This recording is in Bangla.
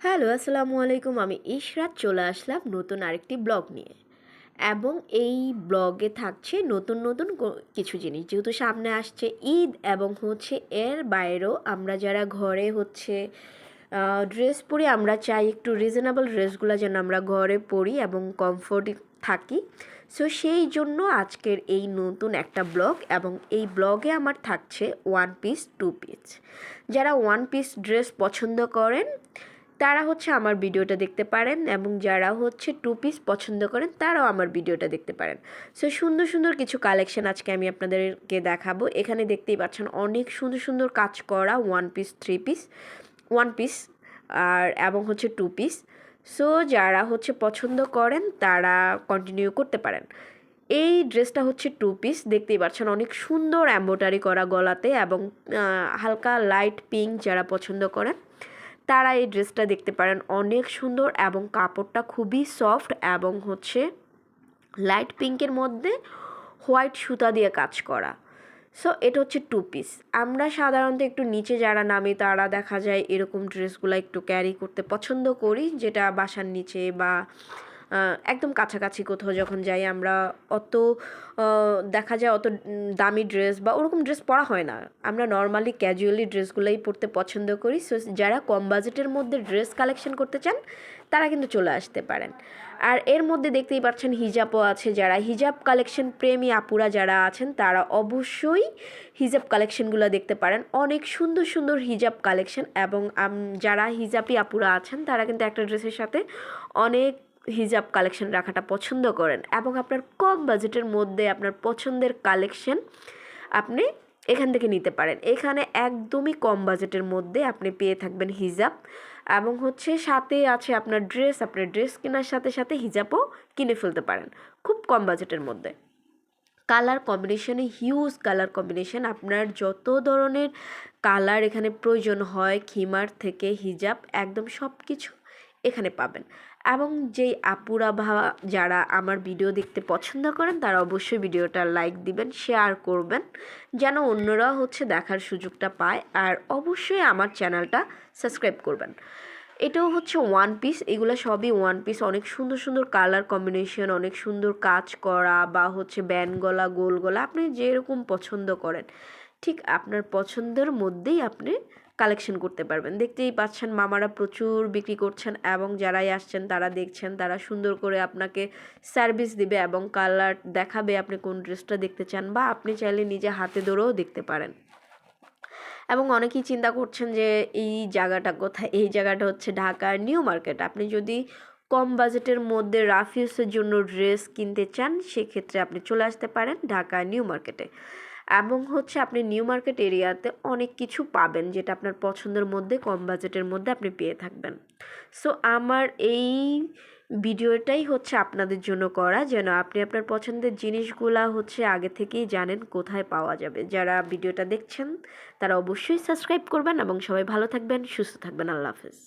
হ্যালো, আসসালামু আলাইকুম। আমি ইশরাত চলে আসলাম নতুন আরেকটি ব্লগ নিয়ে। এবং এই ব্লগে থাকছে নতুন নতুন কিছু জিনিস, যেহেতু সামনে আসছে ঈদ এবং এর বাইরেও আমরা যারা ঘরে ড্রেস পরি, আমরা চাই একটু রিজনেবল ড্রেসগুলো যেন আমরা ঘরে পরি এবং কমফোর্ট থাকি। সো সেই জন্য আজকের এই নতুন একটা ব্লগ, এবং এই ব্লগে আমার থাকছে ওয়ান পিস, টু পিস। যারা ওয়ান পিস ড্রেস পছন্দ করেন তারা আমার ভিডিওটা দেখতে পারেন, এবং যারা টু পিস পছন্দ করেন তারাও আমার ভিডিওটা দেখতে পারেন। সো সুন্দর সুন্দর কিছু কালেকশন আজকে আমি আপনাদেরকে দেখাবো। এখানে দেখতেই পাচ্ছেন অনেক সুন্দর সুন্দর কাজ করা one piece, three piece, one piece আর এবং টু পিস। সো যারা পছন্দ করেন তারা কন্টিনিউ করতে পারেন। এই ড্রেসটা টু পিস, দেখতেই পাচ্ছেন অনেক সুন্দর এমব্রয়ডারি করা গলাতে, এবং হালকা লাইট পিঙ্ক যারা পছন্দ করেন তারা এই ড্রেসটা দেখতে পারেন। অনেক সুন্দর এবং কাপড়টা খুবই সফট, এবং লাইট পিঙ্কের মধ্যে হোয়াইট সুতা দিয়ে কাজ করা। সো এটা টু পিস। আমরা সাধারণত একটু নিচে যারা নামি তারা দেখা যায় এরকম ড্রেসগুলো একটু ক্যারি করতে পছন্দ করি, যেটা বাসার নিচে বা একদম কাছাকাছি কোথাও যখন যাই আমরা অত দেখা যায় অত দামি ড্রেস বা ওরকম ড্রেস পরা হয় না। আমরা নর্মালি ক্যাজুয়ালি ড্রেসগুলোই পরতে পছন্দ করি। সো যারা কম বাজেটের মধ্যে ড্রেস কালেকশন করতে চান তারা কিন্তু চলে আসতে পারেন। আর এর মধ্যে দেখতেই পাচ্ছেন হিজাবও আছে। যারা হিজাব কালেকশন প্রেমী আপুরা যারা আছেন তারা অবশ্যই হিজাব কালেকশনগুলো দেখতে পারেন। অনেক সুন্দর সুন্দর হিজাব কালেকশন, এবং যারা হিজাবি আপুরা আছেন তারা কিন্তু একটা ড্রেসের সাথে অনেক হিজাব কালেকশন রাখাটা পছন্দ করেন, এবং আপনার কম বাজেটের মধ্যে আপনার পছন্দের কালেকশন আপনি এখান থেকে নিতে পারেন। এখানে একদমই কম বাজেটের মধ্যে আপনি পেয়ে থাকবেন হিজাব, এবং সাথে আছে আপনার ড্রেস। আপনার ড্রেস কেনার সাথে সাথে হিজাবও কিনে ফেলতে পারেন খুব কম বাজেটের মধ্যে। কালার কম্বিনেশনে হিউজ কালার কম্বিনেশন, আপনার যত ধরনের কালার এখানে প্রয়োজন হয় খিমার থেকে হিজাব একদম সব কিছু এখানে পাবেন। এবং যেই আপুরা যারা আমার ভিডিও দেখতে পছন্দ করেন তারা অবশ্যই ভিডিওটা লাইক দিবেন, শেয়ার করবেন, যেন অন্যরা দেখার সুযোগটা পায়। আর অবশ্যই আমার চ্যানেলটা সাবস্ক্রাইব করবেন। এটাও ওয়ান পিস, এগুলো সবই ওয়ান পিস। অনেক সুন্দর সুন্দর কালার কম্বিনেশন, অনেক সুন্দর কাজ করা, বা ব্যান্ড গলা, গোল গলা, আপনি যেরকম পছন্দ করেন ঠিক আপনার পছন্দের মধ্যেই আপনি কালেকশন করতে পারবেন। দেখতেই পাচ্ছেন মামারা প্রচুর বিক্রি করছেন, এবং যারাই আসছেন তারা দেখছেন, তারা সুন্দর করে আপনাকে সার্ভিস দিবে এবং কালার দেখাবে আপনি কোন ড্রেসটা দেখতে চান, বা আপনি চাইলে নিজে হাতে ধরেও দেখতে পারেন। এবং অনেকেই চিন্তা করছেন যে এই জায়গাটা কোথায়। এই জায়গাটা ঢাকার নিউ মার্কেট। আপনি যদি কম বাজেটের মধ্যে রাফ ইউজের জন্য ড্রেস কিনতে চান সেক্ষেত্রে আপনি চলে আসতে পারেন ঢাকা নিউ মার্কেটে। এবং আপনি নিউ মার্কেট এরিয়াতে অনেক কিছু পাবেন যেটা আপনার পছন্দের মধ্যে কম বাজেটের মধ্যে আপনি পেয়ে থাকবেন। সো আমার এই ভিডিওটাই আপনাদের জন্য করা, যেন আপনি আপনার পছন্দের জিনিসগুলা আগে থেকেই জানেন কোথায় পাওয়া যাবে। যারা ভিডিওটা দেখছেন তারা অবশ্যই সাবস্ক্রাইব করবেন, এবং সবাই ভালো থাকবেন, সুস্থ থাকবেন। আল্লাহ হাফেজ।